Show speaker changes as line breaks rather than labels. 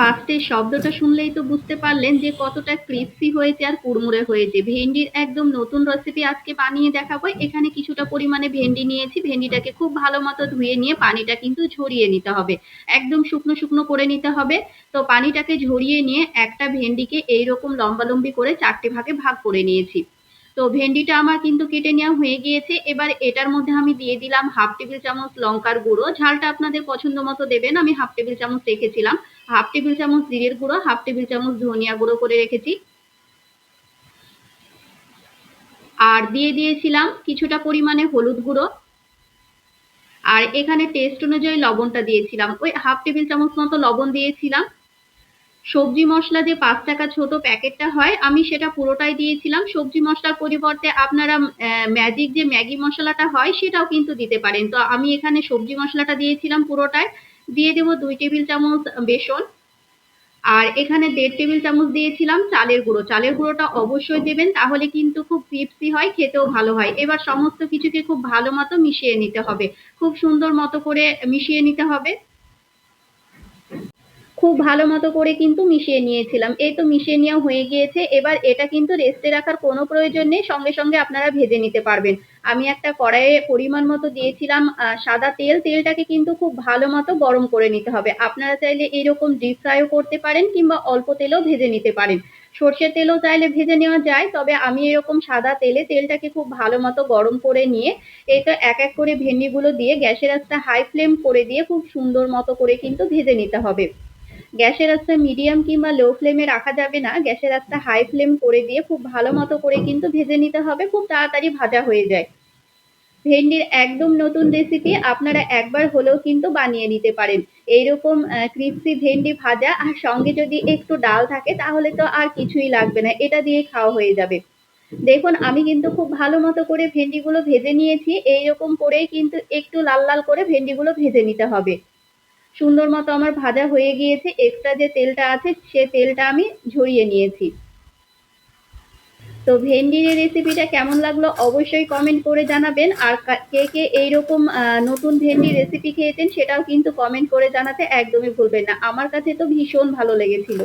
ফার্স্টে শব্দটা শুনলেই তো বুঝতে পারলেন যে কতটা ক্রিস্পি হয়েছে আর কুড়মুড়ে হয়েছে। ভেন্ডির একদম নতুন রেসিপি আজকে বানিয়ে দেখাবো। এখানে কিছুটা পরিমাণে ভেন্ডি নিয়েছি, ভেন্ডিটাকে খুব ভালো মতো ধুয়ে নিয়ে পানিটা কিন্তু ঝরিয়ে নিতে হবে, একদম শুকনো শুকনো করে নিতে হবে। তো পানিটাকে ঝরিয়ে নিয়ে একটা ভেন্ডিকে এইরকম লম্বালম্বি করে 4টে ভাগে ভাগ করে নিয়েছি। তো ভেন্ডিটা আমার কিন্তু কেটে নেওয়া হয়ে গিয়েছে। এবার এটার মধ্যে আমি দিয়ে দিলাম 1/2 টেবিল চামচ লঙ্কার গুঁড়ো, ঝালটা আপনাদের পছন্দ মতো দেবেন। আমি 1/2 টেবিল চামচ রেখেছিলাম। 1/2 টেবিল চামচ জিরের গুঁড়ো, 1/2 টেবিল চামচ ধনিয়া গুঁড়ো করে রেখেছি। আর দিয়ে দিয়েছিলাম কিছুটা পরিমাণে হলুদ গুঁড়ো। আর এখানে টেস্ট অনুযায়ী লবণটা দিয়েছিলাম, ওই 1/2 টেবিল চামচ মতো লবণ দিয়েছিলাম। সবজি মশলা যে 5 টাকা ছোট প্যাকেটটা হয়, আমি সেটা পুরোটাই দিয়েছিলাম। সবজি মশলার পরিবর্তে আপনারা ম্যাজিক যে ম্যাগি মশলাটা হয় সেটাও কিন্তু দিতে পারেন। তো আমি এখানে সবজি মশলাটা দিয়েছিলাম পুরোটাই। দিয়ে দেবো 2 টেবিল চামচ বেসন। আর এখানে 1.5 টেবিল চামচ দিয়েছিলাম চালের গুঁড়ো। চালের গুঁড়োটা অবশ্যই দেবেন, তাহলে কিন্তু খুব ক্রিস্পি হয়, খেতেও ভালো হয়। এবার সমস্ত কিছুকে খুব ভালো মতো মিশিয়ে নিতে হবে, খুব সুন্দর মতো করে মিশিয়ে নিতে হবে। খুব ভালো মতো করে কিন্তু মিশিয়ে নিয়েছিলাম। এই তো মিশিয়ে নেওয়া হয়ে গিয়েছে। এবার এটা কিন্তু রেস্টে রাখার কোনো প্রয়োজন নেই, সঙ্গে সঙ্গে আপনারা ভেজে নিতে পারবেন। আমি একটা কড়াইয়ে পরিমাণ মতো দিয়েছিলাম সাদা তেল। তেলটাকে কিন্তু খুব ভালো মতো গরম করে নিতে হবে। আপনারা চাইলে এইরকম ডিপ ফ্রাইও করতে পারেন কিংবা অল্প তেলেও ভেজে নিতে পারেন। সর্ষের তেলও চাইলে ভেজে নেওয়া যায়, তবে আমি এরকম সাদা তেলে তেলটাকে খুব ভালো মতো গরম করে নিয়ে এই তো এক এক করে ভেন্ডিগুলো দিয়ে গ্যাসের আঁচটা হাই ফ্লেম করে দিয়ে খুব সুন্দর মতো করে কিন্তু ভেজে নিতে হবে। গ্যাসের আঁচটা মিডিয়াম কিংবা লো ফ্লেমে রাখা যাবে না, গ্যাসের আঁচটা হাই ফ্লেম করে দিয়ে খুব ভালো মতো করে কিন্তু ভেজে নিতে হবে, খুব তাড়াতাড়ি ভাজা হয়ে যায়। ভেন্ডির একদম নতুন রেসিপি, আপনারা একবার হলেও কিন্তু বানিয়ে নিতে পারেন। এইরকম ক্রিস্পি ভেন্ডি ভাজা আর সঙ্গে যদি একটু ডাল থাকে তাহলে তো আর কিছুই লাগবে না, এটা দিয়ে খাওয়া হয়ে যাবে। দেখুন আমি কিন্তু খুব ভালো মতো করে ভেন্ডিগুলো ভেজে নিয়েছি। এইরকম করেই কিন্তু একটু লাল লাল করে ভেন্ডিগুলো ভেজে নিতে হবে। সুন্দর মতো আমার ভাজা হয়ে গিয়েছে। এক্সট্রা যে তেলটা আছে সে তেলটা আমি ঝরিয়ে নিয়েছি। তো ভেন্ডির এই রেসিপিটা কেমন লাগলো অবশ্যই কমেন্ট করে জানাবেন। আর কে কে এইরকম নতুন ভেন্ডির রেসিপি খেয়েছেন সেটাও কিন্তু কমেন্ট করে জানাতে একদমই ভুলবেন না। আমার কাছে তো ভীষণ ভালো লেগেছিল।